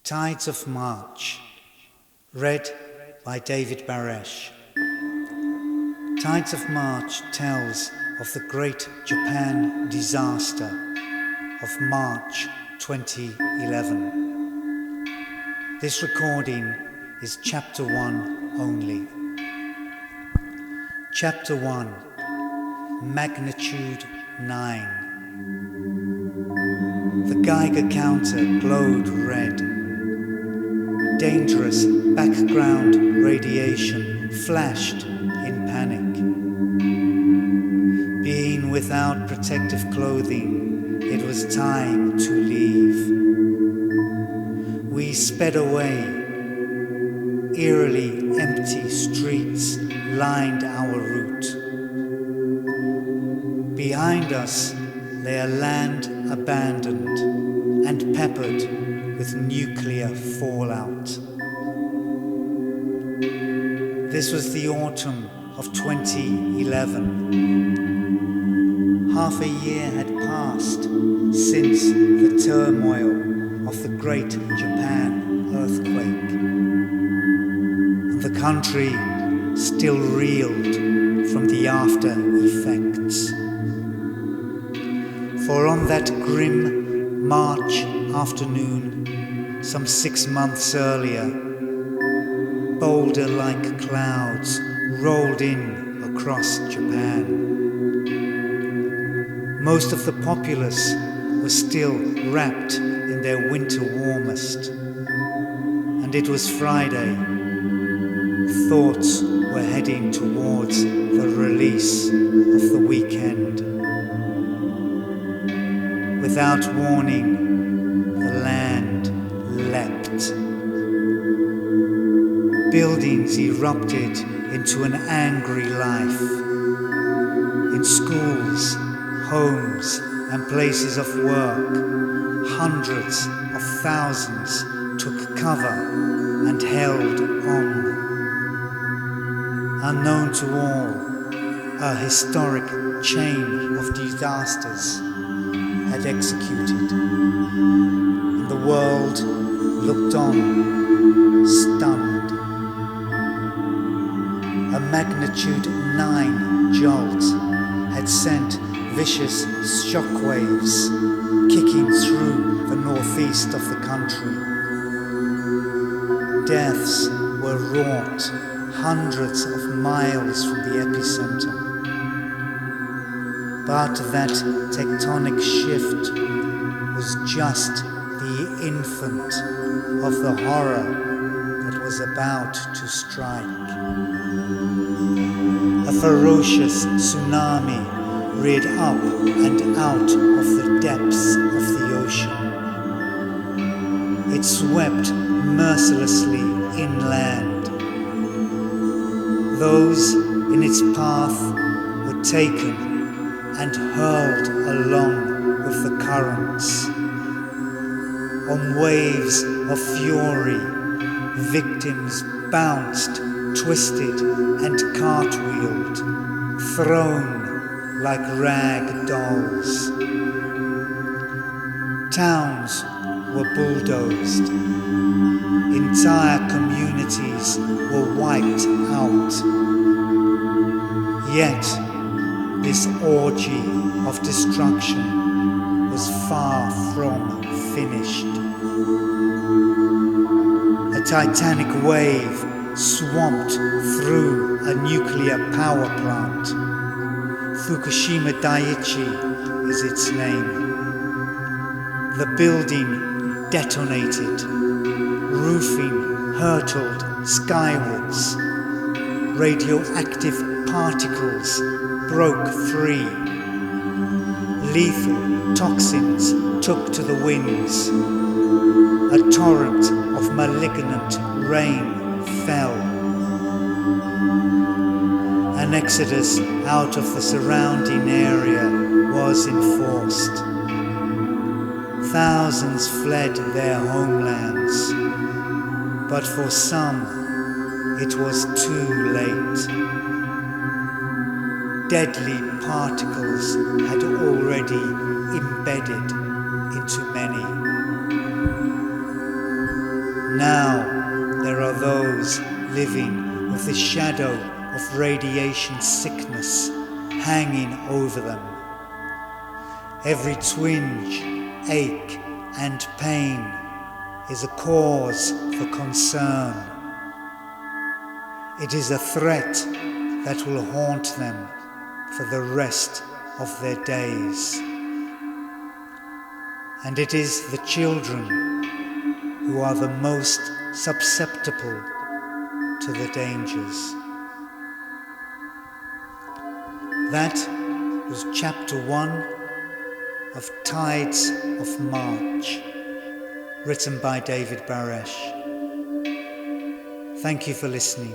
Tides of March, read by David Baresch. Tides of March tells of the great Japan disaster of March 2011. This recording is Chapter 1 only. Chapter 1, Magnitude 9. The Geiger counter glowed red. Dangerous background radiation flashed in panic. Being without protective clothing, it was time to leave. We sped away. Eerily empty streets lined our route. Behind us lay a land abandoned and peppered with nuclear fallout. This was the autumn of 2011. Half a year had passed since the turmoil of the Great Japan earthquake. And the country still reeled from the after effects. For on that grim March afternoon, some 6 months earlier, boulder-like clouds rolled in across Japan. Most of the populace was still wrapped in their winter warmest, and it was Friday. Thoughts were heading towards the release of the weekend. Without warning, the land leapt. Buildings erupted into an angry life. In schools, homes, and places of work, hundreds of thousands took cover and held on. Unknown to all, a historic chain of disasters had executed, and the world looked on, stunned. A magnitude 9 jolt had sent vicious shockwaves kicking through the northeast of the country. Deaths were wrought hundreds of miles from the epicenter. But that tectonic shift was just the infant of the horror that was about to strike. A ferocious tsunami reared up and out of the depths of the ocean. It swept mercilessly inland. Those in its path were taken and hurled along with the currents. On waves of fury, victims bounced, twisted, and cartwheeled, thrown like rag dolls. Towns were bulldozed. Entire communities were wiped out. Yet, this orgy of destruction was far from finished. A titanic wave swamped through a nuclear power plant. Fukushima Daiichi is its name. The building detonated. Roofing hurtled skywards. Radioactive particles broke free. Lethal toxins took to the winds. A torrent of malignant rain fell. An exodus out of the surrounding area was enforced. Thousands fled their homelands, but for some it was too late. Deadly particles had already embedded into many. living with the shadow of radiation sickness hanging over them. Every twinge, ache, and pain is a cause for concern. It is a threat that will haunt them for the rest of their days. And it is the children who are the most susceptible to the dangers. That was Chapter 1 of Tides of March, written by David Baresch. Thank you for listening.